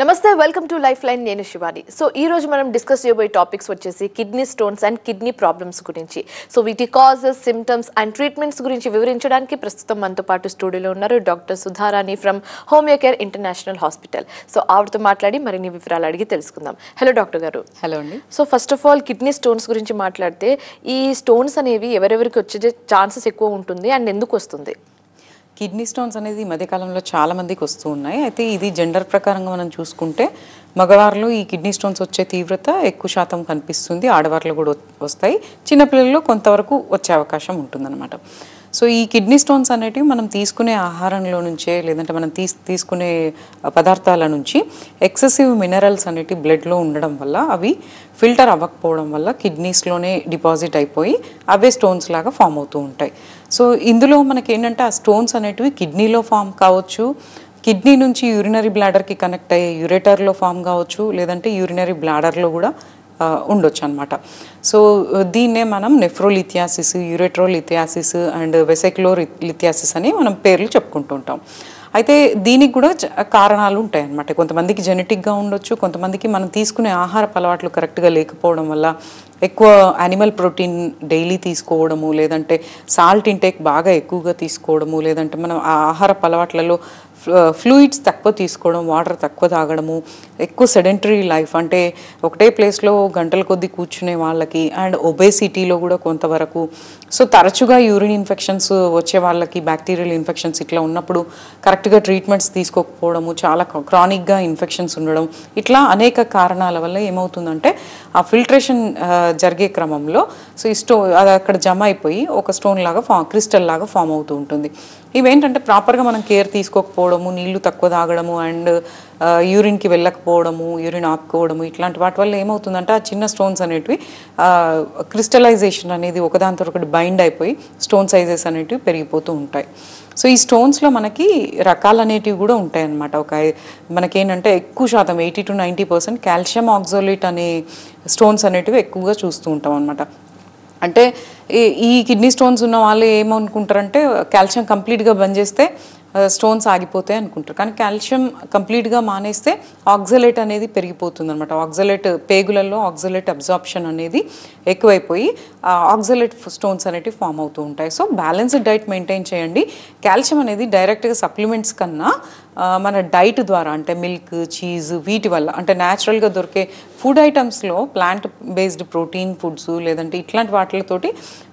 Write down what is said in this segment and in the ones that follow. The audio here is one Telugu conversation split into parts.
నమస్తే వెల్కమ్ టు లైఫ్ లైన్ నేను శివాని. సో ఈ రోజు మనం డిస్కస్ చేయబోయే టాపిక్స్ వచ్చేసి kidney stones and kidney problems గురించి. సో వీటి కాజెస్, సిమ్టమ్స్ అండ్ ట్రీట్మెంట్స్ గురించి వివరించడానికి ప్రస్తుతం మనతో పాటు స్టూడియోలో ఉన్నారు doctor Sudharani from homeo care international hospital. So ఆవిడతో మాట్లాడి మరిన్ని వివరాలు అడిగి తెలుసుకుందాం. హలో డాక్టర్ గారు. హలో అండి. So first of all kidney stones గురించి మాట్లాడితే ఈ స్టోన్స్ అనేవి ఎవరెవరికి వచ్చే ఛాన్సెస్ ఎక్కువ ఉంటుంది అండ్ ఎందుకు వస్తుంది? కిడ్నీ స్టోన్స్ అనేది ఈ మధ్యకాలంలో చాలా మందికి వస్తూ ఉన్నాయి. అయితే ఇది జెండర్ ప్రకారంగా మనం చూసుకుంటే మగవారిలో ఈ కిడ్నీ స్టోన్స్ వచ్చే తీవ్రత ఎక్కువ శాతం కనిపిస్తుంది, ఆడవారిలో కూడా వస్తాయి, చిన్నపిల్లల్లో కొంతవరకు వచ్చే అవకాశం ఉంటుందన్నమాట. సో ఈ కిడ్నీ స్టోన్స్ అనేటివి మనం తీసుకునే ఆహారంలో నుంచే లేదంటే మనం తీసుకునే పదార్థాల నుంచి ఎక్సెసివ్ మినరల్స్ అనేటివి బ్లడ్లో ఉండడం వల్ల అవి ఫిల్టర్ అవ్వకపోవడం వల్ల కిడ్నీస్లోనే డిపాజిట్ అయిపోయి అవే స్టోన్స్ లాగా ఫామ్ అవుతూ ఉంటాయి. సో ఇందులో మనకి ఏంటంటే ఆ స్టోన్స్ అనేటివి కిడ్నీలో ఫామ్ కావచ్చు, కిడ్నీ నుంచి యూరినరీ బ్లాడర్కి కనెక్ట్ అయ్యే యూరేటర్లో ఫామ్ కావచ్చు, లేదంటే యూరినరీ బ్లాడర్లో కూడా ఉండొచ్చు అనమాట. సో దీన్నే మనం నెఫ్రోలిథియాసిస్, యూరెట్రోలిథియాసిస్ అండ్ వెసైక్లోలిథియాసిస్ అని మనం పేర్లు చెప్పుకుంటూ ఉంటాం. అయితే దీనికి కూడా కారణాలు ఉంటాయి అన్నమాట. కొంతమందికి జెనెటిక్గా ఉండొచ్చు, కొంతమందికి మనం తీసుకునే ఆహారపు అలవాట్లు కరెక్ట్గా లేకపోవడం వల్ల ఎక్కువ యానిమల్ ప్రోటీన్ డైలీ తీసుకోవడము, లేదంటే సాల్ట్ ఇంటేక్ బాగా ఎక్కువగా తీసుకోవడము, లేదంటే మనం ఆ ఆహారపు అలవాట్లలో ఫ్లూయిడ్స్ తక్కువ తీసుకోవడం, వాటర్ తక్కువ తాగడము, ఎక్కువ సెడెంటరీ లైఫ్ అంటే ఒకటే ప్లేస్లో గంటల కొద్దీ కూర్చునే వాళ్ళకి, అండ్ ఒబేసిటీలో కూడా కొంతవరకు, సో తరచుగా యూరిన్ ఇన్ఫెక్షన్స్ వచ్చే వాళ్ళకి, బ్యాక్టీరియల్ ఇన్ఫెక్షన్స్ ఇట్లా ఉన్నప్పుడు కరెక్ట్గా ట్రీట్మెంట్స్ తీసుకోకపోవడము, చాలా క్రానిక్గా ఇన్ఫెక్షన్స్ ఉండడం, ఇట్లా అనేక కారణాల వల్ల ఏమవుతుందంటే ఆ ఫిల్ట్రేషన్ జరిగే క్రమంలో సో ఈ అది అక్కడ జమ అయిపోయి ఒక స్టోన్ లాగా క్రిస్టల్ లాగా ఫామ్ అవుతూ ఉంటుంది. ఇవేంటంటే ప్రాపర్గా మనం కేర్ తీసుకోకపోవడము, నీళ్లు తక్కువ తాగడము, అండ్ యూరిన్కి వెళ్ళకపోవడము, యూరిన్ ఆపుకోవడము, ఇట్లాంటి వాటి వల్ల ఏమవుతుందంటే ఆ చిన్న స్టోన్స్ అనేటివి క్రిస్టలైజేషన్ అనేది ఒకదానితో ఒకటి బైండ్ అయిపోయి స్టోన్ సైజెస్ అనేటివి పెరిగిపోతూ ఉంటాయి. సో ఈ స్టోన్స్లో మనకి రకాలు అనేటివి కూడా ఉంటాయి అన్నమాట. మనకేంటంటే ఎక్కువ శాతం 80 to 90% కాల్షియం ఆక్సాలేట్ అనే స్టోన్స్ అనేటివి ఎక్కువగా చూస్తూ ఉంటాం అనమాట. అంటే ఈ కిడ్నీ స్టోన్స్ ఉన్న వాళ్ళు ఏమనుకుంటారంటే కాల్షియం కంప్లీట్గా బంద్ చేస్తే స్టోన్స్ ఆగిపోతాయి అనుకుంటారు, కానీ కాల్షియం కంప్లీట్గా మానేస్తే ఆక్సలేట్ అనేది పెరిగిపోతుంది అనమాట. ఆక్సలేట్ పేగులలో ఆక్సలేట్ అబ్జార్ప్షన్ అనేది ఎక్కువైపోయి ఆక్సలేట్ స్టోన్స్ అనేటివి ఫామ్ అవుతూ ఉంటాయి. సో బ్యాలెన్స్డ్ డైట్ మెయింటైన్ చేయండి. కాల్షియం అనేది డైరెక్ట్గా సప్లిమెంట్స్ కన్నా మన డైట్ ద్వారా అంటే మిల్క్, చీజ్ వీటి వల్ల అంటే న్యాచురల్గా దొరికే ఫుడ్ ఐటమ్స్లో ప్లాంట్ బేస్డ్ ప్రోటీన్ ఫుడ్స్ లేదంటే ఇట్లాంటి వాటితోటి,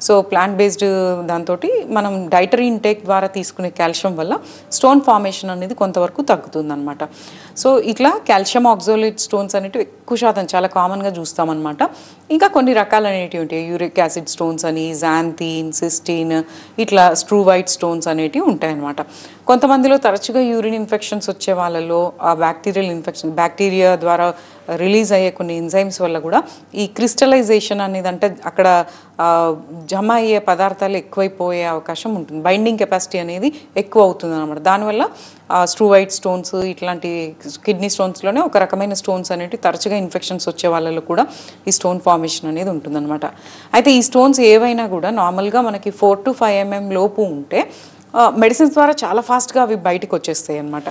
సో ప్లాంట్ బేస్డ్ దాంతో మనం డైటరీ ఇంటేక్ ద్వారా తీసుకునే కాల్షియం వల్ల స్టోన్ ఫార్మేషన్ అనేది కొంతవరకు తగ్గుతుంది అనమాట. సో ఇట్లా కాల్షియం ఆక్సాలేట్ స్టోన్స్ అనేటివి ఎక్కువ శాతం చాలా కామన్గా చూస్తామన్నమాట. ఇంకా కొన్ని రకాలు అనేటివి ఉంటాయి, యూరిక్ యాసిడ్ స్టోన్స్ అని, జాంథీన్, సిస్టీన్, ఇట్లా స్ట్రూవైట్ స్టోన్స్ అనేటివి ఉంటాయన్నమాట. కొంతమందిలో తరచుగా యూరిన్ ఇన్ఫెక్షన్స్ వచ్చే వాళ్ళలో ఆ బ్యాక్టీరియల్ ఇన్ఫెక్షన్, బ్యాక్టీరియా ద్వారా రిలీజ్ అయ్యే కొన్ని ఎంజైమ్స్ వల్ల కూడా ఈ క్రిస్టలైజేషన్ అనేది అంటే అక్కడ జమ అయ్యే పదార్థాలు ఎక్కువైపోయే అవకాశం ఉంటుంది, బైండింగ్ కెపాసిటీ అనేది ఎక్కువ అవుతుంది అనమాట. దానివల్ల స్ట్రూవైట్ స్టోన్స్ ఇట్లాంటి కిడ్నీ స్టోన్స్లోనే ఒక రకమైన స్టోన్స్ అనేవి తరచుగా ఇన్ఫెక్షన్స్ వచ్చే వాళ్ళలో కూడా ఈ స్టోన్ ఫార్మేషన్ అనేది ఉంటుందన్నమాట. అయితే ఈ స్టోన్స్ ఏవైనా కూడా నార్మల్గా మనకి 4 to 5 mm లోపు ఉంటే మెడిసిన్స్ ద్వారా చాలా ఫాస్ట్గా అవి బయటకు వచ్చేస్తాయి అన్నమాట.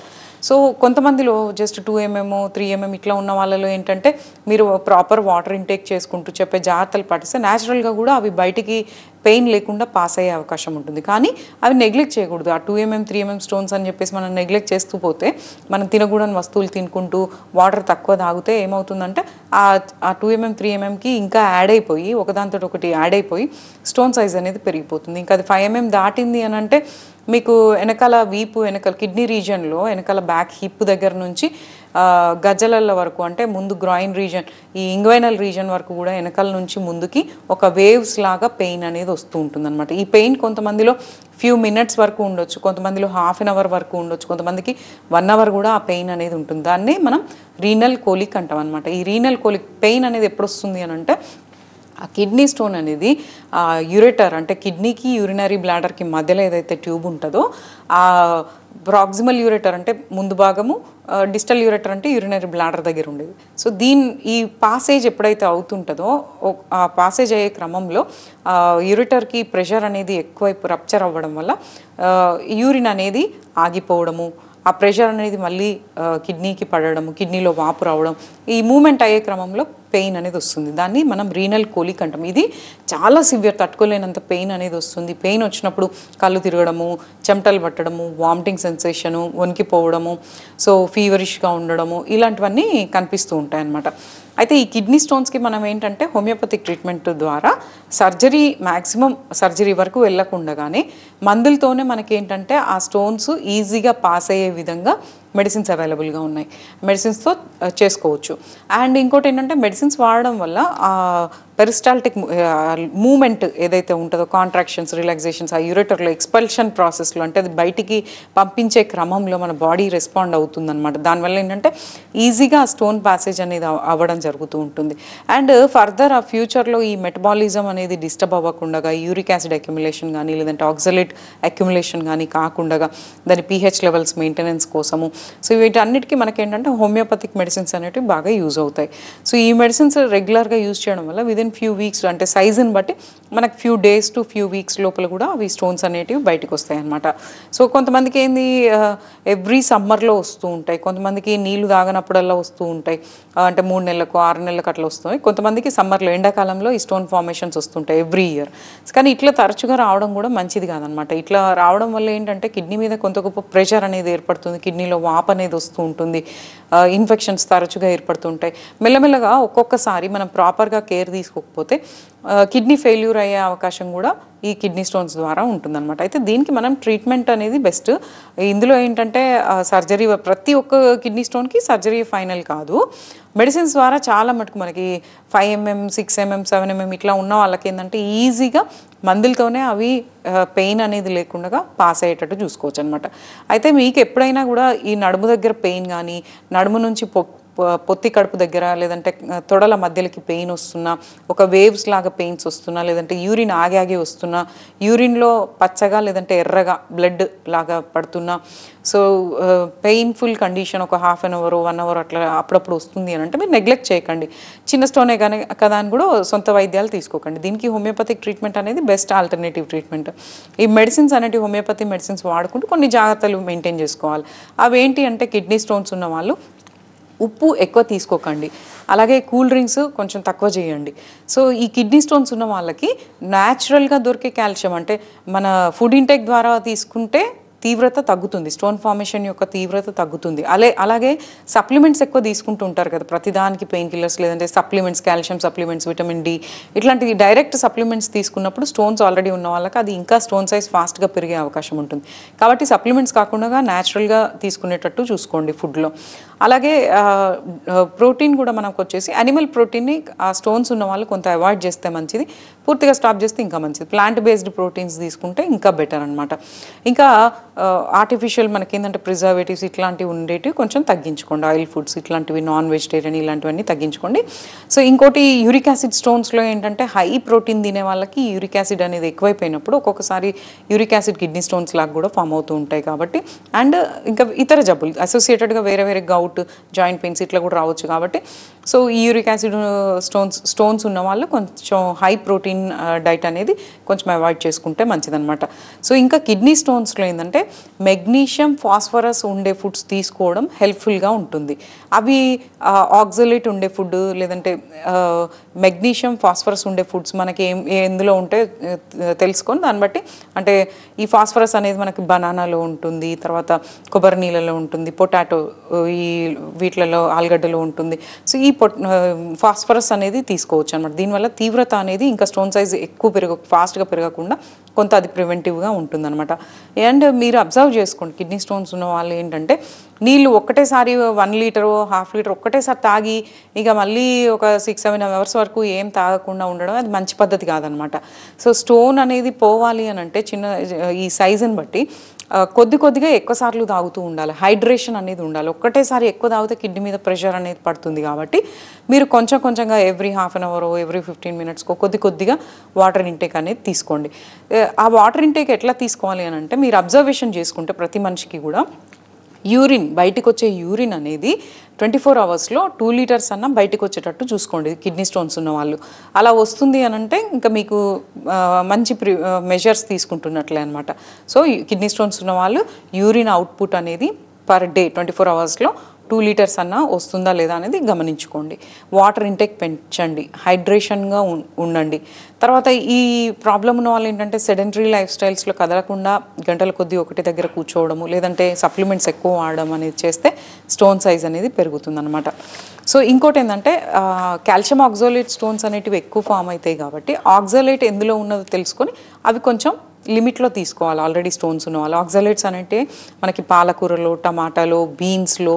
సో కొంతమందిలో జస్ట్ 2 mm 3 mm ఇట్లా ఉన్న వాళ్ళలో ఏంటంటే మీరు ప్రాపర్ వాటర్ ఇంటేక్ చేసుకుంటూ చెప్పే జాగ్రత్తలు పాటిస్తే న్యాచురల్గా కూడా అవి బయటికి పెయిన్ లేకుండా పాస్ అయ్యే అవకాశం ఉంటుంది. కానీ అవి నెగ్లెక్ట్ చేయకూడదు. ఆ 2 mm 3 mm స్టోన్స్ అని చెప్పేసి మనం నెగ్లెక్ట్ చేస్తూ పోతే, మనం తినకూడని వస్తువులు తినుకుంటూ వాటర్ తక్కువ తాగితే ఏమవుతుందంటే ఆ 2 mm 3 mmకి ఇంకా యాడ్ అయిపోయి ఒకదానితో ఒకటి యాడ్ అయిపోయి స్టోన్ సైజ్ అనేది పెరిగిపోతుంది. ఇంకా అది 5 mm దాటింది అని అంటే మీకు వెనకాల వీపు, వెనకాల కిడ్నీ రీజియన్లో వెనకాల బ్యాక్ హిప్ దగ్గర నుంచి గజ్జలల వరకు అంటే ముందు గ్రాయిన్ రీజన్, ఈ ఇంగ్వైనల్ రీజన్ వరకు కూడా వెనకాల నుంచి ముందుకి ఒక వేవ్స్ లాగా పెయిన్ అనేది వస్తూ ఉంటుంది అనమాట. ఈ పెయిన్ కొంతమందిలో ఫ్యూ మినిట్స్ వరకు ఉండొచ్చు, కొంతమందిలో ½ an hour వరకు ఉండొచ్చు, కొంతమందికి 1 hour కూడా ఆ పెయిన్ అనేది ఉంటుంది. దాన్నే మనం రీనల్ కోలిక్ అంటాం అనమాట. ఈ రీనల్ కోలిక్ పెయిన్ అనేది ఎప్పుడు వస్తుంది అని అంటే ఆ కిడ్నీ స్టోన్ అనేది యూరేటర్ అంటే కిడ్నీకి యూరినరీ బ్లాడర్కి మధ్యలో ఏదైతే ట్యూబ్ ఉంటుందో ఆ ప్రాక్సిమల్ యూరేటర్ అంటే ముందు భాగము, డిస్టల్ యూరేటర్ అంటే యూరినరీ బ్లాడర్ దగ్గర ఉండేది. సో ఈ పాసేజ్ ఎప్పుడైతే అవుతుంటుందో ఆ పాసేజ్ అయ్యే క్రమంలో యూరేటర్కి ప్రెషర్ అనేది ఎక్కువైపు రప్చర్ అవ్వడం వల్ల యూరిన్ అనేది ఆగిపోవడము, ఆ ప్రెషర్ అనేది మళ్ళీ కిడ్నీకి పడడం, కిడ్నీలో వాపు రావడం, ఈ మూమెంట్ అయ్యే క్రమంలో పెయిన్ అనేది వస్తుంది. దాన్ని మనం రీనల్ కోలిక్ అంటాం. ఇది చాలా సివియర్, తట్టుకోలేనంత పెయిన్ అనేది వస్తుంది. పెయిన్ వచ్చినప్పుడు కళ్ళు తిరగడము, చెమటలు పట్టడము, వామిటింగ్ సెన్సేషను, వణికిపోవడము, సో ఫీవరిష్గా ఉండడము, ఇలాంటివన్నీ కనిపిస్తూ ఉంటాయి అన్నమాట. అయితే ఈ కిడ్నీ స్టోన్స్కి మనం ఏంటంటే హోమియోపతిక్ ట్రీట్మెంట్ ద్వారా సర్జరీ, మ్యాక్సిమం సర్జరీ వరకు వెళ్ళకుండానే మందులతోనే మనకి ఏంటంటే ఆ స్టోన్స్ ఈజీగా పాస్ అయ్యే విధంగా మెడిసిన్స్ అవైలబుల్గా ఉన్నాయి. మెడిసిన్స్తో చేసుకోవచ్చు. అండ్ ఇంకోటి ఏంటంటే మెడిసిన్స్ వాడడం వల్ల పెరిస్టాల్టిక్ మూమెంట్ ఏదైతే ఉంటుందో, కాంట్రాక్షన్స్, రిలాక్సేషన్స్, ఆ యూరేటర్లో ఎక్స్పల్షన్ ప్రాసెస్లో, అంటే అది బయటికి పంపించే క్రమంలో మన బాడీ రెస్పాండ్ అవుతుందన్నమాట. దానివల్ల ఏంటంటే ఈజీగా స్టోన్ ప్యాసేజ్ అనేది అవ్వడం జరుగుతూ ఉంటుంది. అండ్ ఫర్దర్ ఆ ఫ్యూచర్లో ఈ మెటబాలిజం అనేది డిస్టర్బ్ అవ్వకుండా, యూరిక్ యాసిడ్ అక్యుములేషన్ కానీ లేదంటే ఆక్సలేట్ అక్యుములేషన్ కానీ కాకుండా దాని pH లెవెల్స్ మెయింటెనెన్స్ కోసము, సో వీటన్నిటికీ మనకేంటంటే హోమియోపతిక్ మెడిసిన్స్ అనేవి బాగా యూజ్ అవుతాయి. సో ఈ మెడిసిన్స్ రెగ్యులర్గా యూజ్ చేయడం వల్ల విదిన్ ఫ్యూ వీక్స్, అంటే సైజుని బట్టి మనకు few days to few weeks లోపల కూడా అవి స్టోన్స్ అనేటివి బయటకు వస్తాయి అన్నమాట. సో కొంతమందికి ఏంది ఎవ్రీ సమ్మర్లో వస్తూ ఉంటాయి, కొంతమందికి నీళ్లు తాగనప్పుడల్లా వస్తూ ఉంటాయి, అంటే 3 నెలలకు 6 నెలలకు అట్లా వస్తాయి. కొంతమందికి సమ్మర్లో, ఎండాకాలంలో ఈ స్టోన్ ఫార్మేషన్స్ వస్తుంటాయి ఎవ్రీ ఇయర్. కానీ ఇట్లా తరచుగా రావడం కూడా మంచిది కాదనమాట. ఇట్లా రావడం వల్ల ఏంటంటే కిడ్నీ మీద కొంత గొప్ప ప్రెషర్ అనేది ఏర్పడుతుంది, కిడ్నీలో వాపు అనేది వస్తూ ఉంటుంది, ఇన్ఫెక్షన్స్ తరచుగా ఏర్పడుతుంటాయి. మెల్లమెల్లగా ఒక్కొక్కసారి మనం ప్రాపర్గా కేర్ తీసుకోకపోతే కిడ్నీ ఫెయిల్యూర్ అయ్యే అవకాశం కూడా ఈ కిడ్నీ స్టోన్స్ ద్వారా ఉంటుందన్నమాట. అయితే దీనికి మనం ట్రీట్మెంట్ అనేది బెస్ట్. ఇందులో ఏంటంటే సర్జరీ, ప్రతి ఒక్క కిడ్నీ స్టోన్కి సర్జరీ ఫైనల్ కాదు. మెడిసిన్స్ ద్వారా చాలా మటుకు మనకి 5 mm, 6 mm, 7 mm ఇట్లా ఉన్న వాళ్ళకి ఏంటంటే ఈజీగా మందులతోనే అవి పెయిన్ అనేది లేకుండా పాస్ అయ్యేటట్టు చూసుకోవచ్చు అనమాట. అయితే మీకు ఎప్పుడైనా కూడా ఈ నడుము దగ్గర పెయిన్ కానీ, నడుము నుంచి పొత్తి కడుపు దగ్గర లేదంటే తొడల మధ్యలోకి పెయిన్ వస్తున్నా, ఒక వేవ్స్ లాగా పెయిన్స్ వస్తున్నా, లేదంటే యూరిన్ ఆగి వస్తున్నా, యూరిన్లో పచ్చగా లేదంటే ఎర్రగా బ్లడ్ లాగా పడుతున్నా, సో పెయిన్ఫుల్ కండిషన్ ఒక 1/2 hour 1 hour అట్లా అప్పుడప్పుడు వస్తుంది అని అంటే మీరు నెగ్లెక్ట్ చేయకండి. చిన్న స్టోనే కానీ కదా అని కూడా సొంత వైద్యాలు తీసుకోకండి. దీనికి హోమియోపతిక్ ట్రీట్మెంట్ అనేది బెస్ట్ ఆల్టర్నేటివ్ ట్రీట్మెంట్. ఈ మెడిసిన్స్ అనేవి హోమియోపతి మెడిసిన్స్ వాడుకుంటూ కొన్ని జాగ్రత్తలు మెయింటైన్ చేసుకోవాలి. అవి ఏంటి అంటే కిడ్నీ స్టోన్స్ ఉన్న వాళ్ళు ఉప్పు ఎక్కువ తీసుకోకండి, అలాగే కూల్ డ్రింక్స్ కొంచెం తక్కువ చేయండి. సో ఈ కిడ్నీ స్టోన్స్ ఉన్న వాళ్ళకి న్యాచురల్గా దొరికే కాల్షియం, అంటే మన ఫుడ్ ఇంటేక్ ద్వారా తీసుకుంటే తీవ్రత తగ్గుతుంది, స్టోన్ ఫార్మేషన్ యొక్క తీవ్రత తగ్గుతుంది. అలాగే సప్లిమెంట్స్ ఎక్కువ తీసుకుంటూ ఉంటారు కదా, ప్రతిదానికి పెయిన్ కిల్లర్స్ లేదంటే supplements, calcium supplements, vitamin D ఇట్లాంటి డైరెక్ట్ సప్లిమెంట్స్ తీసుకున్నప్పుడు స్టోన్స్ ఆల్రెడీ ఉన్న వాళ్ళకి అది ఇంకా స్టోన్ సైజ్ ఫాస్ట్గా పెరిగే అవకాశం ఉంటుంది. కాబట్టి సప్లిమెంట్స్ కాకుండా న్యాచురల్గా తీసుకునేటట్టు చూసుకోండి ఫుడ్లో. అలాగే ప్రోటీన్ కూడా మనకు వచ్చేసి అనిమల్ ప్రోటీన్ని ఆ స్టోన్స్ ఉన్న వాళ్ళు కొంత అవాయిడ్ చేస్తే మంచిది, పూర్తిగా స్టాప్ చేస్తే ఇంకా మంచిది. ప్లాంట్ బేస్డ్ ప్రోటీన్స్ తీసుకుంటే ఇంకా బెటర్ అనమాట. ఇంకా ఆర్టిఫిషియల్ మనకి ఏంటంటే ప్రిజర్వేటివ్స్ ఇట్లాంటివి ఉండేటివి కొంచెం తగ్గించుకోండి, ఆయిల్ ఫుడ్స్ ఇట్లాంటివి, నాన్ వెజిటేరియన్ ఇలాంటివన్నీ తగ్గించుకోండి. సో ఇంకోటి యూరిక్ యాసిడ్ స్టోన్స్లో ఏంటంటే హై ప్రోటీన్ తినే వాళ్ళకి యూరిక్ యాసిడ్ అనేది ఎక్కువైపోయినప్పుడు ఒక్కొక్కసారి యూరిక్ యాసిడ్ కిడ్నీ స్టోన్స్ లాగా కూడా ఫామ్ అవుతూ ఉంటాయి కాబట్టి, అండ్ ఇంకా ఇతర జబ్బులు అసోసియేటెడ్గా వేరే గౌట్, జాయింట్ పెయిన్స్ ఇట్లా కూడా రావచ్చు. కాబట్టి సో ఈ యూరిక్ యాసిడ్ స్టోన్స్ ఉన్న వాళ్ళు కొంచెం హై ప్రోటీన్ డైట్ అనేది కొంచెం అవాయిడ్ చేసుకుంటే మంచిదన్నమాట. సో ఇంకా కిడ్నీ స్టోన్స్లో ఏంటంటే మెగ్నీషియం, ఫాస్ఫరస్ ఉండే ఫుడ్స్ తీసుకోవడం హెల్ప్ఫుల్గా ఉంటుంది. అవి ఆక్సలేట్ ఉండే ఫుడ్ లేదంటే మెగ్నీషియం, ఫాస్ఫరస్ ఉండే ఫుడ్స్ మనకి ఎందులో ఉంటే తెలుసుకొని దాన్ని బట్టి, అంటే ఈ ఫాస్ఫరస్ అనేది మనకి బనానాలో ఉంటుంది, తర్వాత కొబ్బరి నీళ్ళలో ఉంటుంది, పొటాటో ఈ వీటిలలో ఆలుగడ్డలో ఉంటుంది. సో ఈ ఫాస్ఫరస్ అనేది తీసుకోవచ్చు అనమాట. దీనివల్ల తీవ్రత అనేది ఇంకా స్టోన్ సైజ్ ఎక్కువ ఫాస్ట్గా పెరగకుండా కొంత అది ప్రివెంటివ్గా ఉంటుందన్నమాట. అండ్ మీరు అబ్జర్వ్ చేసుకోండి, కిడ్నీ స్టోన్స్ ఉన్న వాళ్ళు ఏంటంటే నీళ్ళు ఒక్కటేసారి 1 లీటరు 1/2 లీటర్ ఒక్కటేసారి తాగి ఇక మళ్ళీ ఒక 6-7 hours వరకు ఏం తాగకుండా ఉండడం అది మంచి పద్ధతి కాదనమాట. సో స్టోన్ అనేది పోవాలి అని అంటే చిన్న ఈ సైజుని బట్టి కొద్దిగా ఎక్కువసార్లు తాగుతూ ఉండాలి, హైడ్రేషన్ అనేది ఉండాలి. ఒక్కటేసారి ఎక్కువ తాగితే కిడ్నీ మీద ప్రెషర్ అనేది పడుతుంది. కాబట్టి మీరు కొంచెంగా ఎవ్రీ 1/2 hour ఎవ్రీ 15 minutes కొద్దిగా వాటర్ ఇంటేక్ అనేది తీసుకోండి. ఆ వాటర్ ఇంటేక్ ఎట్లా తీసుకోవాలి అని అంటే మీరు అబ్జర్వేషన్ చేసుకుంటే ప్రతి మనిషికి కూడా యూరిన్ బయటకు వచ్చే యూరిన్ అనేది 24 hours 2 liters అన్న బయటకు వచ్చేటట్టు చూసుకోండి కిడ్నీ స్టోన్స్ ఉన్న వాళ్ళు. అలా వస్తుంది అని అంటే ఇంకా మీకు మంచి మెజర్స్ తీసుకుంటున్నట్లే అనమాట. సో కిడ్నీ స్టోన్స్ ఉన్న వాళ్ళు యూరిన్ అవుట్పుట్ అనేది పర్ డే 24 అవర్స్లో 2 లీటర్స్ అన్నా వస్తుందా లేదా అనేది గమనించుకోండి. వాటర్ ఇంటేక్ పెంచండి, హైడ్రేషన్గా ఉండండి. తర్వాత ఈ ప్రాబ్లం ఉన్న వాళ్ళు ఏంటంటే సెడెంటరీ లైఫ్ స్టైల్స్లో కదలకుండా గంటల కొద్దీ ఒకటి దగ్గర కూర్చోవడము, లేదంటే సప్లిమెంట్స్ ఎక్కువ వాడడం అనేది చేస్తే స్టోన్ సైజ్ అనేది పెరుగుతుంది అనమాట. సో ఇంకోటి ఏంటంటే కాల్షియం ఆక్సాలేట్ స్టోన్స్ అనేటివి ఎక్కువ ఫామ్ అవుతాయి కాబట్టి ఆక్సాలేట్ ఎందులో ఉన్నదో తెలుసుకొని అవి కొంచెం లిమిట్లో తీసుకోవాలి. ఆల్రెడీ స్టోన్స్ ఉన్న వాళ్ళు ఆక్సాలేట్స్ అంటే మనకి పాలకూరలో, టమాటాలో, బీన్స్లో,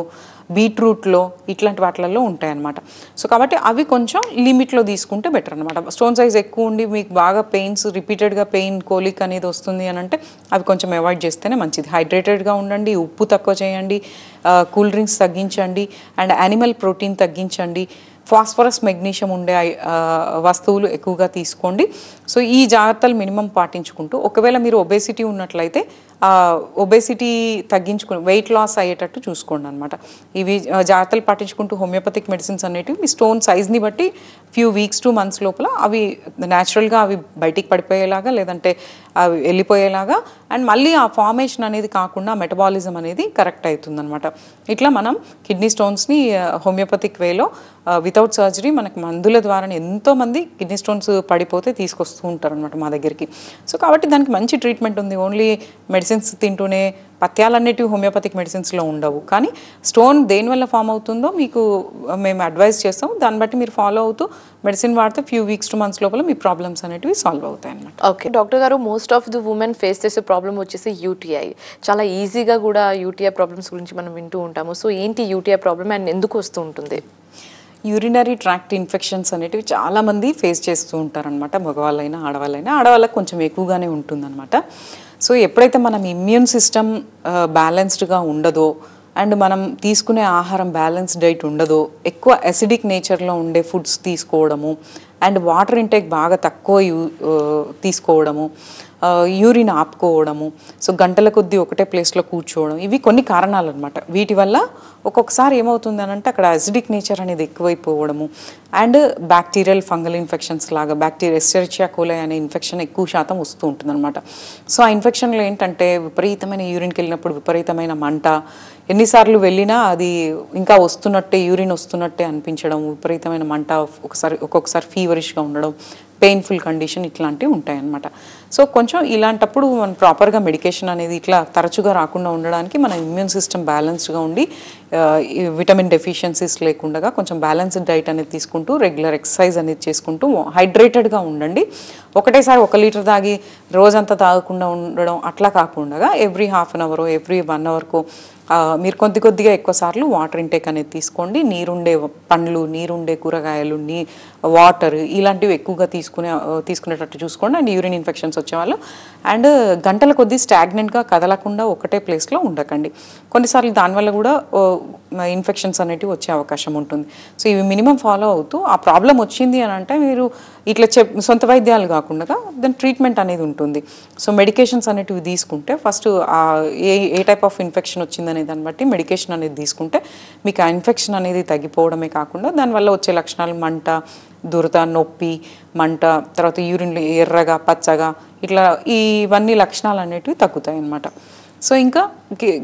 బీట్రూట్లో ఇట్లాంటి వాటిలలో ఉంటాయన్నమాట. సో కాబట్టి అవి కొంచెం లిమిట్లో తీసుకుంటే బెటర్ అనమాట. స్టోన్ సైజ్ ఎక్కువ ఉండి మీకు బాగా పెయిన్స్, రిపీటెడ్గా పెయిన్, కోలిక్ అనేది వస్తుంది అని అంటే అవి కొంచెం అవాయిడ్ చేస్తేనే మంచిది. హైడ్రేటెడ్గా ఉండండి, ఉప్పు తక్కువ చేయండి, కూల్ డ్రింక్స్ తగ్గించండి, అండ్ యానిమల్ ప్రోటీన్ తగ్గించండి, ఫాస్ఫరస్, మెగ్నీషియం ఉండే వస్తువులు ఎక్కువగా తీసుకోండి. సో ఈ జాగ్రత్తలు మినిమం పాటించుకుంటూ ఒకవేళ మీరు ఒబేసిటీ ఉన్నట్లయితే ఒబేసిటీ తగ్గించుకుని వెయిట్ లాస్ అయ్యేటట్టు చూసుకోండి అనమాట. ఇవి జాగ్రత్తలు పాటించుకుంటూ హోమియోపతిక్ మెడిసిన్స్ అనేటివి మీ స్టోన్ సైజ్ని బట్టి ఫ్యూ వీక్స్ టు మంత్స్ లోపల అవి న్యాచురల్గా అవి బయటికి పడిపోయేలాగా లేదంటే అవి వెళ్ళిపోయేలాగా అండ్ మళ్ళీ ఆ ఫార్మేషన్ అనేది కాకుండా మెటబాలిజం అనేది కరెక్ట్ అవుతుందన్నమాట. ఇట్లా మనం కిడ్నీ స్టోన్స్ని హోమియోపతిక్ వేలో వితౌట్ సర్జరీ మనకి మందుల ద్వారా ఎంతోమంది కిడ్నీ స్టోన్స్ పడిపోతే తీసుకొస్తూ ఉంటారు అనమాట మా దగ్గరికి. సో కాబట్టి దానికి మంచి ట్రీట్మెంట్ ఉంది. ఓన్లీ మెడిసిన్స్ తింటూనే పథ్యాలన్నిటివి హోమియోపతిక్ మెడిసిన్స్లో ఉండవు. కానీ స్టోన్ దేనివల్ల ఫామ్ అవుతుందో మీకు మేము అడ్వైస్ చేస్తాం. దాన్ని బట్టి మీరు ఫాలో అవుతూ మెడిసిన్ వాడితే ఫ్యూ వీక్స్ టు మంత్స్ లోపల మీ ప్రాబ్లమ్స్ అనేటివి సాల్వ్ అవుతాయి అన్నమాట. ఓకే డాక్టర్ గారు, most of the women face చేసే ప్రాబ్లం వచ్చేసి యూటీఐ. చాలా ఈజీగా కూడా యూటీఐ ప్రాబ్లమ్స్ గురించి మనం వింటూ ఉంటాము. సో ఏంటి యూటీఐ ప్రాబ్లమ్ అండ్ ఎందుకు వస్తూ ఉంటుంది? యూరినరీ ట్రాక్ట్ ఇన్ఫెక్షన్స్ అనేటివి చాలామంది ఫేస్ చేస్తూ ఉంటారనమాట. మగవాళ్ళైనా ఆడవాళ్ళైనా, ఆడవాళ్ళకి కొంచెం ఎక్కువగానే ఉంటుందన్నమాట. సో ఎప్పుడైతే మనం ఇమ్యూన్ సిస్టమ్ బ్యాలెన్స్డ్గా ఉండదో అండ్ మనం తీసుకునే ఆహారం బ్యాలెన్స్ డైట్ ఉండదో, ఎక్కువ అసిడిక్ నేచర్లో ఉండే ఫుడ్స్ తీసుకోవడము అండ్ వాటర్ ఇంటేక్ బాగా తక్కువ తీసుకోవడము, యూరిన్ ఆపుకోవడము, సో గంటల కొద్దీ ఒకటే ప్లేస్లో కూర్చోవడం, ఇవి కొన్ని కారణాలు అనమాట. వీటి వల్ల ఒక్కొక్కసారి ఏమవుతుంది అని అంటే అక్కడ అసిడిక్ నేచర్ అనేది ఎక్కువైపోవడము అండ్ బ్యాక్టీరియల్ ఫంగల్ ఇన్ఫెక్షన్స్ లాగా ఎస్చెరిచియా కోలై అనే ఇన్ఫెక్షన్ ఎక్కువ శాతం వస్తూ ఉంటుంది అనమాట. సో ఆ ఇన్ఫెక్షన్లో ఏంటంటే విపరీతమైన యూరిన్కి వెళ్ళినప్పుడు విపరీతమైన మంట, ఎన్నిసార్లు వెళ్ళినా అది ఇంకా వస్తున్నట్టే, యూరిన్ వస్తున్నట్టే అనిపించడం, విపరీతమైన మంట, ఒక్కొక్కసారి ఫీవరిష్గా ఉండడం, పెయిన్ఫుల్ కండిషన్ ఇట్లాంటివి ఉంటాయన్నమాట. సో కొంచెం ఇలాంటప్పుడు మనం ప్రాపర్గా మెడికేషన్ అనేది ఇట్లా తరచుగా రాకుండా ఉండడానికి మన ఇమ్యూన్ సిస్టమ్ బ్యాలెన్స్డ్గా ఉండి విటమిన్ డెఫిషియన్సీస్ లేకుండా కొంచెం బ్యాలెన్స్డ్ డైట్ అనేది తీసుకుంటూ రెగ్యులర్ ఎక్సర్సైజ్ అనేది చేసుకుంటూ హైడ్రేటెడ్గా ఉండండి. ఒకటేసారి 1 లీటర్ తాగి రోజంతా తాగకుండా ఉండడం అట్లా కాకుండా every half an hour, every 1 అవర్కు మీరు కొద్దిగా ఎక్కువ సార్లు వాటర్ ఇంటేక్ అనేది తీసుకోండి. నీరుండే పండ్లు, నీరుండే కూరగాయలు, వాటర్ ఇలాంటివి ఎక్కువగా తీసుకునేటట్టు చూసుకోండి. అండ్ యూరిన్ ఇన్ఫెక్షన్స్ వచ్చేవాళ్ళు అండ్ గంటల కొద్దీ స్టాగ్నెంట్గా కదలకుండా ఒకటే ప్లేస్లో ఉండకండి. కొన్నిసార్లు దానివల్ల కూడా ఇన్ఫెక్షన్స్ అనేటివి వచ్చే అవకాశం ఉంటుంది. సో ఇవి మినిమం ఫాలో అవుతూ ఆ ప్రాబ్లం వచ్చింది అని అంటే మీరు ఇట్లా సొంత వైద్యాలు కాకుండా దాని ట్రీట్మెంట్ అనేది ఉంటుంది. సో మెడికేషన్స్ అనేటివి తీసుకుంటే ఫస్ట్ ఏ టైప్ ఆఫ్ ఇన్ఫెక్షన్ వచ్చిందనే దాన్ని బట్టి మెడికేషన్ అనేది తీసుకుంటే మీకు ఆ ఇన్ఫెక్షన్ అనేది తగ్గిపోవడమే కాకుండా దానివల్ల వచ్చే లక్షణాలు మంట, దురద, నొప్పి, మంట, తర్వాత యూరిన్లు ఎర్రగా, పచ్చగా ఇట్లా ఇవన్నీ లక్షణాలు అనేటివి తగ్గుతాయి అన్నమాట. సో ఇంకా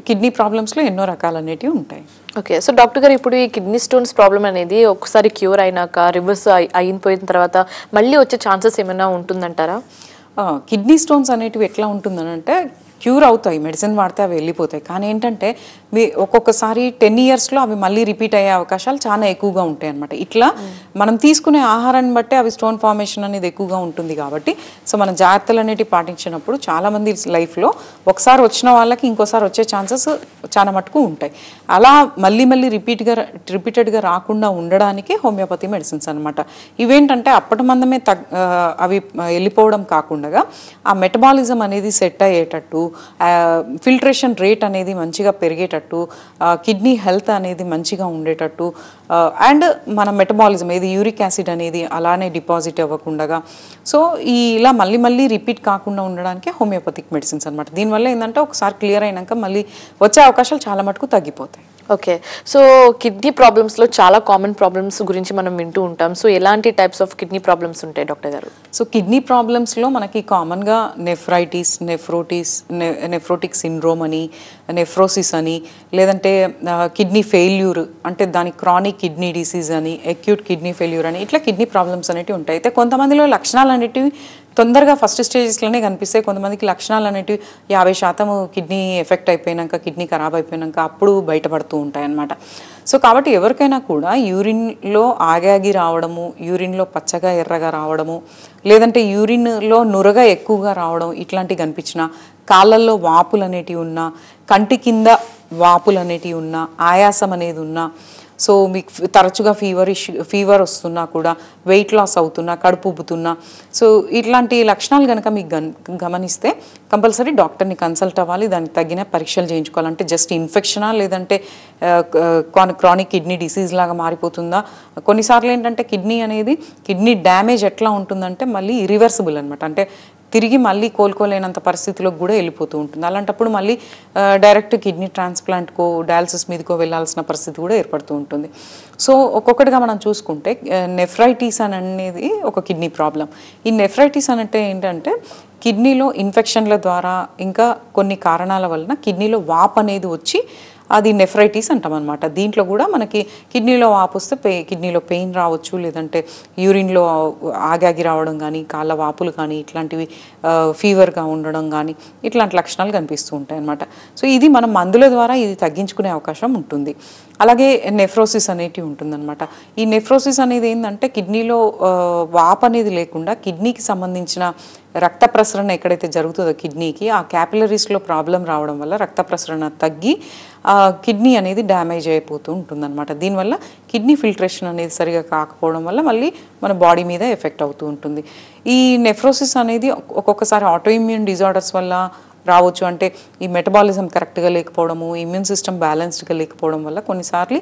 కిడ్నీ ప్రాబ్లమ్స్లో ఎన్నో రకాలు అనేటివి ఉంటాయి. ఓకే, సో డాక్టర్ గారు ఇప్పుడు ఈ కిడ్నీ స్టోన్స్ ప్రాబ్లం అనేది ఒకసారి క్యూర్ అయినాక రివర్స్ అయిపోయిన తర్వాత మళ్ళీ వచ్చే ఛాన్సెస్ ఏమైనా ఉంటుందంటారా? కిడ్నీ స్టోన్స్ అనేటివి ఎట్లా ఉంటుందని అంటే క్యూర్ అవుతాయి, మెడిసిన్ వాడితే అవి వెళ్ళిపోతాయి. కానీ ఏంటంటే ఒక్కొక్కసారి 10 ఇయర్స్లో అవి మళ్ళీ రిపీట్ అయ్యే అవకాశాలు చాలా ఎక్కువగా ఉంటాయి అన్నమాట. ఇట్లా మనం తీసుకునే ఆహారాన్ని బట్టి అవి స్టోన్ ఫార్మేషన్ అనేది ఎక్కువగా ఉంటుంది కాబట్టి సో మన జాగ్రత్తలు అనేటివి పాటించినప్పుడు చాలామంది లైఫ్లో ఒకసారి వచ్చిన వాళ్ళకి ఇంకోసారి వచ్చే ఛాన్సెస్ చాలా మటుకు ఉంటాయి. అలా మళ్ళీ రిపీటెడ్గా రాకుండా ఉండడానికి హోమియోపతి మెడిసిన్స్ అనమాట. ఇవేంటంటే అప్పటి మందమే అవి వెళ్ళిపోవడం కాకుండా ఆ మెటబాలిజం అనేది సెట్ అయ్యేటట్టు, ఫిల్ట్రేషన్ రేట్ అనేది మంచిగా పెరిగేటట్టు, కిడ్నీ హెల్త్ అనేది మంచిగా ఉండేటట్టు అండ్ మన మెటబాలిజం ఏది యూరిక్ యాసిడ్ అనేది అలానే డిపాజిట్ అవ్వకుండా సో ఇలా మళ్ళీ రిపీట్ కాకుండా ఉండడానికి హోమియోపతిక్ మెడిసిన్స్ అనమాట. దీనివల్ల ఏంటంటే ఒకసారి క్లియర్ అయినాక మళ్ళీ వచ్చే అవకాశాలు చాలా మటుకు తగ్గిపోతాయి. ఓకే, సో కిడ్నీ ప్రాబ్లమ్స్లో చాలా కామన్ ప్రాబ్లమ్స్ గురించి మనం వింటూ ఉంటాం. సో ఎలాంటి టైప్స్ ఆఫ్ కిడ్నీ ప్రాబ్లమ్స్ ఉంటాయి డాక్టర్ గారు? సో కిడ్నీ ప్రాబ్లమ్స్లో మనకి కామన్గా నెఫ్రైటిస్, నెఫ్రోటిక్ సిండ్రోమ్ అని, నెఫ్రోసిస్ అని, లేదంటే కిడ్నీ ఫెయిల్యూర్ అంటే దాని క్రానిక్ కిడ్నీ డిసీజ్ అని, అక్యూట్ కిడ్నీ ఫెయిల్యూర్ అని, ఇట్లా కిడ్నీ ప్రాబ్లమ్స్ అనేటివి ఉంటాయి. అయితే కొంతమందిలో లక్షణాలు అనేటివి తొందరగా ఫస్ట్ స్టేజెస్లోనే కనిపిస్తాయి. కొంతమందికి లక్షణాలు అనేటివి 50% కిడ్నీ ఎఫెక్ట్ అయిపోయినాక, కిడ్నీ ఖరాబ్ అయిపోయినాక అప్పుడు బయటపడుతూ ఉంటాయి అన్నమాట. సో కాబట్టి ఎవరికైనా కూడా యూరిన్లో ఆగాగి రావడము, యూరిన్లో పచ్చగా ఎర్రగా రావడము, లేదంటే యూరిన్లో నురగ ఎక్కువగా రావడం ఇట్లాంటివి కనిపించిన, కాళ్ళల్లో వాపులు అనేటివి ఉన్నా, కంటి కింద వాపులు అనేటివి ఉన్నా, ఆయాసం అనేది ఉన్నా, సో మీకు తరచుగా ఫీవర్ వస్తున్నా కూడా, వెయిట్ లాస్ అవుతున్నా, కడుపు ఉబ్బుతున్నా, సో ఇట్లాంటి లక్షణాలు కనుక మీకు గమనిస్తే కంపల్సరీ డాక్టర్ని కన్సల్ట్ అవ్వాలి. దానికి తగిన పరీక్షలు చేయించుకోవాలంటే జస్ట్ ఇన్ఫెక్షనా, లేదంటే క్రానిక్ కిడ్నీ డిసీజ్ లాగా మారిపోతుందా. కొన్నిసార్లు ఏంటంటే కిడ్నీ డ్యామేజ్ ఎట్లా ఉంటుందంటే మళ్ళీ ఇరివర్సిబుల్ అనమాట. అంటే తిరిగి మళ్ళీ కోలుకోలేనంత పరిస్థితిలోకి కూడా వెళ్ళిపోతూ ఉంటుంది. అలాంటప్పుడు మళ్ళీ డైరెక్ట్ కిడ్నీ ట్రాన్స్ప్లాంట్కో, డయాలసిస్ మీదకో వెళ్ళాల్సిన పరిస్థితి కూడా ఏర్పడుతూ ఉంటుంది. సో ఒక్కొక్కటిగా మనం చూసుకుంటే నెఫ్రైటిస్ అనేది ఒక కిడ్నీ ప్రాబ్లం. ఈ నెఫ్రైటిస్ అంటే ఏంటంటే కిడ్నీలో ఇన్ఫెక్షన్ల ద్వారా ఇంకా కొన్ని కారణాల వలన కిడ్నీలో వాపు అనేది వచ్చి అది నెఫ్రైటిస్ అంటాం అనమాట. దీంట్లో కూడా మనకి కిడ్నీలో వాపు వస్తే కిడ్నీలో పెయిన్ రావచ్చు, లేదంటే యూరిన్లో ఆగాగి రావడం కానీ, కాళ్ళ వాపులు కానీ, ఇట్లాంటివి ఫీవర్గా ఉండడం కానీ, ఇట్లాంటి లక్షణాలు కనిపిస్తూ ఉంటాయి అన్నమాట. సో ఇది మనం మందుల ద్వారా ఇది తగ్గించుకునే అవకాశం ఉంటుంది. అలాగే నెఫ్రోసిస్ అనేటివి ఉంటుందన్నమాట. ఈ నెఫ్రోసిస్ అనేది ఏంటంటే కిడ్నీలో వాపు అనేది లేకుండా కిడ్నీకి సంబంధించిన రక్త ప్రసరణ ఎక్కడైతే జరుగుతుందో కిడ్నీకి, ఆ క్యాపిలరీస్లో ప్రాబ్లం రావడం వల్ల రక్త ప్రసరణ తగ్గి కిడ్నీ అనేది డ్యామేజ్ అయిపోతూ ఉంటుందన్నమాట. దీనివల్ల కిడ్నీ ఫిల్టరేషన్ అనేది సరిగా కాకపోవడం వల్ల మళ్ళీ మన బాడీ మీద ఎఫెక్ట్ అవుతూ ఉంటుంది. ఈ నెఫ్రోసిస్ అనేది ఒక్కొక్కసారి ఆటోఇమ్యూన్ డిజార్డర్స్ వల్ల రావచ్చు. అంటే ఈ మెటబాలిజం కరెక్ట్గా లేకపోవడము, ఇమ్యూన్ సిస్టమ్ బ్యాలెన్స్డ్గా లేకపోవడం వల్ల కొన్నిసార్లు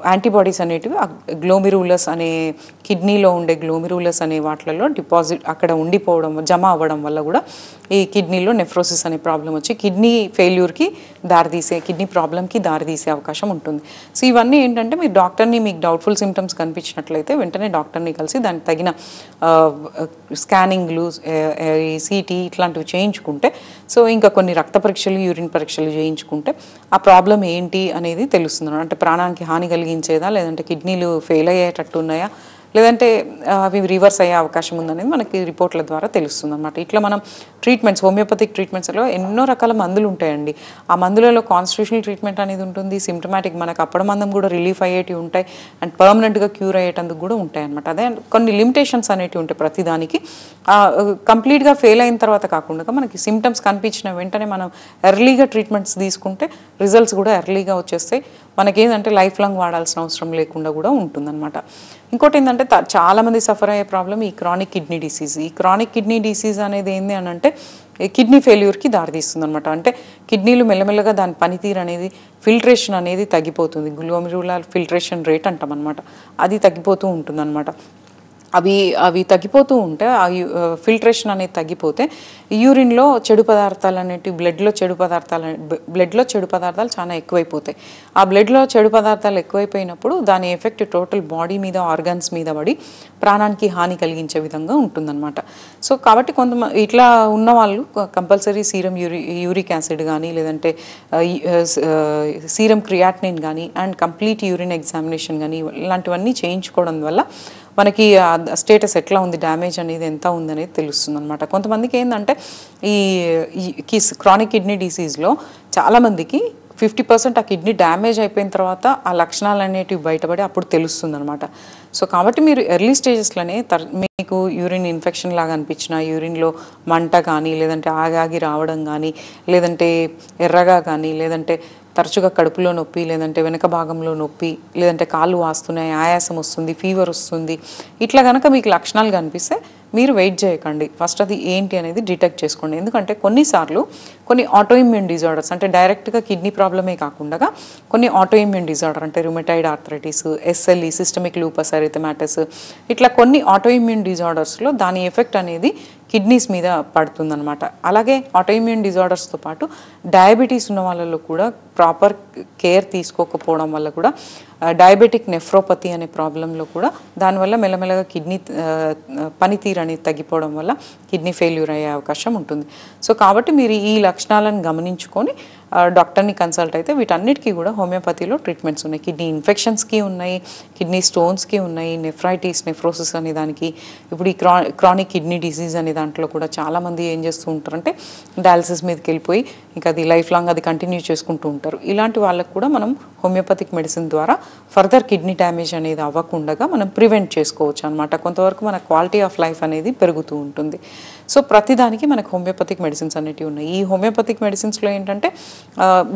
యాంటీబాడీస్ అనేటివి గ్లోమిరూలస్ అనే కిడ్నీలో ఉండే గ్లోమిరూలస్ అనే వాటిలలో డిపాజిట్ అక్కడ ఉండిపోవడం, జమ అవ్వడం వల్ల కూడా ఈ కిడ్నీలో నెఫ్రోసిస్ అనే ప్రాబ్లం వచ్చి కిడ్నీ ఫెయిల్యూర్కి కిడ్నీ ప్రాబ్లంకి దారితీసే అవకాశం ఉంటుంది. సో ఇవన్నీ ఏంటంటే మీరు డాక్టర్ని, మీకు డౌట్ఫుల్ సిమ్టమ్స్ కనిపించినట్లయితే వెంటనే డాక్టర్ని కలిసి దానికి తగిన స్కానింగ్లు, సిటీ ఇట్లాంటివి చేయించుకుంటే, సో ఇంకా కొన్ని రక్త పరీక్షలు, యూరిన్ పరీక్షలు చేయించుకుంటే ఆ ప్రాబ్లం ఏంటి అనేది తెలుస్తుంది. అంటే ప్రాణానికి హాని కలిగించేదా, లేదంటే కిడ్నీలు ఫెయిల్ అయ్యేటట్టు ఉన్నాయా, లేదంటే అవి రివర్స్ అయ్యే అవకాశం ఉందనేది మనకి రిపోర్ట్ల ద్వారా తెలుస్తుంది అన్నమాట. ఇట్లా మనం ట్రీట్మెంట్స్, హోమియోపతిక్ ట్రీట్మెంట్స్లో ఎన్నో రకాల మందులు ఉంటాయండి. ఆ మందులలో కాన్స్టిట్యూషనల్ ట్రీట్మెంట్ అనేది ఉంటుంది, సిమ్టమాటిక్ మనకు అప్పడమందం కూడా రిలీఫ్ అయ్యేటివి ఉంటాయి, అండ్ పర్మనెంట్గా క్యూర్ అయ్యేటందుకు కూడా ఉంటాయి అనమాట. అదే కొన్ని లిమిటేషన్స్ అనేటివి ఉంటాయి ప్రతిదానికి. కంప్లీట్గా ఫెయిల్ అయిన తర్వాత కాకుండా మనకి సిమ్టమ్స్ కనిపించిన వెంటనే మనం ఎర్లీగా ట్రీట్మెంట్స్ తీసుకుంటే రిజల్ట్స్ కూడా ఎర్లీగా వచ్చేస్తాయి. మనకేంటంటే లైఫ్ లాంగ్ వాడాల్సిన అవసరం లేకుండా కూడా ఉంటుందన్నమాట. ఇంకోటి ఏంటంటే చాలామంది సఫర్ అయ్యే ప్రాబ్లం ఈ క్రానిక్ కిడ్నీ డిసీజ్. ఈ క్రానిక్ కిడ్నీ డిసీజ్ అనేది ఏంది అని అంటే కిడ్నీ ఫెయిల్యూర్కి దారితీస్తుంది అనమాట. అంటే కిడ్నీలు మెల్లమెల్లగా దాని పనితీరు అనేది, ఫిల్ట్రేషన్ అనేది తగ్గిపోతుంది. గ్లోమెరులార్ ఫిల్ట్రేషన్ రేట్ అంటాం అనమాట. అది తగ్గిపోతూ ఉంటుందన్నమాట. అవి తగ్గిపోతూ ఉంటే ఫిల్ట్రేషన్ అనేది తగ్గిపోతే యూరిన్లో చెడు పదార్థాలు అనేవి, బ్లడ్లో చెడు పదార్థాలు చాలా ఎక్కువైపోతాయి. ఆ బ్లడ్లో చెడు పదార్థాలు ఎక్కువైపోయినప్పుడు దాని ఎఫెక్ట్ టోటల్ బాడీ మీద, ఆర్గాన్స్ మీద పడి ప్రాణానికి హాని కలిగించే విధంగా ఉంటుందన్నమాట. సో కాబట్టి కొంతమంది ఇట్లా ఉన్న వాళ్ళు కంపల్సరీ సీరం యూరిక్ యాసిడ్ కానీ, లేదంటే సీరం క్రియాటినిన్ కానీ, అండ్ కంప్లీట్ యూరిన్ ఎగ్జామినేషన్ కానీ ఇలాంటివన్నీ చేయించుకోవడం వల్ల మనకి స్టేటస్ ఎట్లా ఉంది, డ్యామేజ్ అనేది ఎంత ఉందనేది తెలుస్తుంది అనమాట. కొంతమందికి ఏంటంటే ఈ క్రానిక్ కిడ్నీ డిసీజ్లో చాలామందికి 50% ఆ కిడ్నీ డ్యామేజ్ అయిపోయిన తర్వాత ఆ లక్షణాలు అనేటివి బయటపడి అప్పుడు తెలుస్తుంది అనమాట. సో కాబట్టి మీరు ఎర్లీ స్టేజెస్లోనే మీకు యూరిన్ ఇన్ఫెక్షన్ లాగా అనిపించిన, యూరిన్లో మంట కానీ, లేదంటే ఆగాగి రావడం కానీ, లేదంటే ఎర్రగా కానీ, లేదంటే తరచుగా కడుపులో నొప్పి, లేదంటే వెనక భాగంలో నొప్పి, లేదంటే కాళ్ళు వాస్తున్నాయి, ఆయాసం వస్తుంది, ఫీవర్ వస్తుంది, ఇట్లా కనుక మీకు లక్షణాలు కనిపిస్తే మీరు వెయిట్ చేయకండి. ఫస్ట్ అది ఏంటి అనేది డిటెక్ట్ చేసుకోండి. ఎందుకంటే కొన్నిసార్లు కొన్ని ఆటోఇమ్యూన్ డిజార్డర్స్, అంటే డైరెక్ట్గా కిడ్నీ ప్రాబ్లమే కాకుండా కొన్ని ఆటోఇమ్యూన్ డిజార్డర్, అంటే rheumatoid arthritis, SLE, systemic lupus erythematosus, ఇట్లా కొన్ని ఆటోఇమ్యూన్ డిజార్డర్స్లో దాని ఎఫెక్ట్ అనేది కిడ్నీస్ మీద పడుతుందన్నమాట. అలాగే ఆటోఇమ్యూన్ డిజార్డర్స్తో పాటు డయాబెటీస్ ఉన్న వాళ్ళలో కూడా ప్రాపర్ కేర్ తీసుకోకపోవడం వల్ల కూడా డయాబెటిక్ నెఫ్రోపతి అనే ప్రాబ్లంలో కూడా దానివల్ల మెల్లమెల్లగా కిడ్నీ పనితీరు అనేది తగ్గిపోవడం వల్ల కిడ్నీ ఫెయిల్యూర్ అయ్యే అవకాశం ఉంటుంది. సో కాబట్టి మీరు ఈ లక్షణాలను గమనించుకొని డాక్టర్ని కన్సల్ట్ అయితే వీటన్నిటికీ కూడా హోమియోపతిలో ట్రీట్మెంట్స్ ఉన్నాయి. కిడ్నీ ఇన్ఫెక్షన్స్కి ఉన్నాయి, కిడ్నీ స్టోన్స్కి ఉన్నాయి, నెఫ్రోసిస్ అనే దానికి, ఇప్పుడు ఈ క్రానిక్ కిడ్నీ డిసీజ్ అనే దాంట్లో కూడా చాలామంది ఏం చేస్తూ ఉంటారంటే డయాలసిస్ మీదకి వెళ్ళిపోయి ఇంకా అది లైఫ్ లాంగ్ అది కంటిన్యూ చేసుకుంటూ ఉంటారు. ఇలాంటి వాళ్ళకు కూడా మనం హోమియోపతిక్ మెడిసిన్ ద్వారా ఫర్దర్ కిడ్నీ డ్యామేజ్ అనేది అవ్వకుండా మనం ప్రివెంట్ చేసుకోవచ్చు అనమాట. కొంతవరకు మన క్వాలిటీ ఆఫ్ లైఫ్ అనేది పెరుగుతూ ఉంటుంది. సో ప్రతిదానికి మనకు హోమియోపతిక్ మెడిసిన్స్ అనేటివి ఉన్నాయి. ఈ హోమియోపతిక్ మెడిసిన్స్లో ఏంటంటే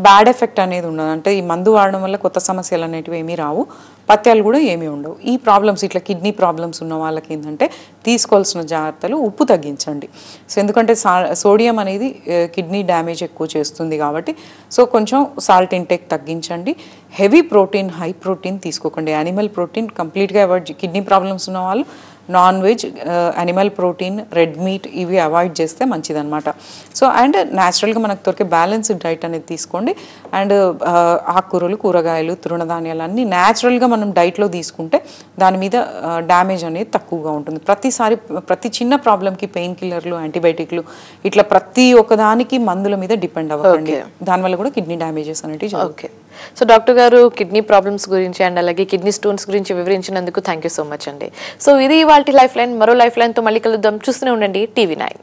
బ్యాడ్ ఎఫెక్ట్ అనేది ఉండదు. అంటే ఈ మందు వాడడం వల్ల కొత్త సమస్యలు అనేటివి ఏమీ రావు, పత్యాలు కూడా ఏమీ ఉండవు. ఈ ప్రాబ్లమ్స్ ఇట్లా కిడ్నీ ప్రాబ్లమ్స్ ఉన్న వాళ్ళకి ఏంటంటే తీసుకోవాల్సిన జాగ్రత్తలు, ఉప్పు తగ్గించండి. సో ఎందుకంటే సోడియం అనేది కిడ్నీ డ్యామేజ్ ఎక్కువ చేస్తుంది కాబట్టి సో కొంచెం సాల్ట్ ఇంటేక్ తగ్గించండి. హెవీ ప్రోటీన్, హై ప్రోటీన్ తీసుకోకండి. యానిమల్ ప్రోటీన్ కంప్లీట్గా అవాయిడ్. కిడ్నీ ప్రాబ్లమ్స్ ఉన్న వాళ్ళు non veg, animal protein, red meat ఇవి అవాయిడ్ చేస్తే మంచిదన్నమాట. సో అండ్ న్యాచురల్గా మనకు దొరికే బ్యాలెన్స్డ్ డైట్ అనేది తీసుకోండి. అండ్ ఆకుకూరలు, కూరగాయలు, తృణధాన్యాలు అన్నీ న్యాచురల్గా మనం డైట్లో తీసుకుంటే దాని మీద డ్యామేజ్ అనేది తక్కువగా ఉంటుంది. ప్రతి చిన్న ప్రాబ్లంకి పెయిన్ కిల్లర్లు, యాంటీబయాటిక్లు ఇట్లా ప్రతి ఒక్కదానికి మందుల మీద డిపెండ్ అవ్వకండి. దానివల్ల కూడా కిడ్నీ డ్యామేజెస్ అనేవి జరుగుతాయి. సో డాక్టర్ గారు కిడ్నీ ప్రాబ్లమ్స్ గురించి అండ్ అలాగే కిడ్నీ స్టోన్స్ గురించి వివరించినందుకు థ్యాంక్ యూ సో మచ్ అండి. సో ఇది ఇవాల్టి లైఫ్ లైన్. మరో లైఫ్ లైన్తో మళ్ళీ కలుద్దాం. చూస్తూనే ఉండండి TV9.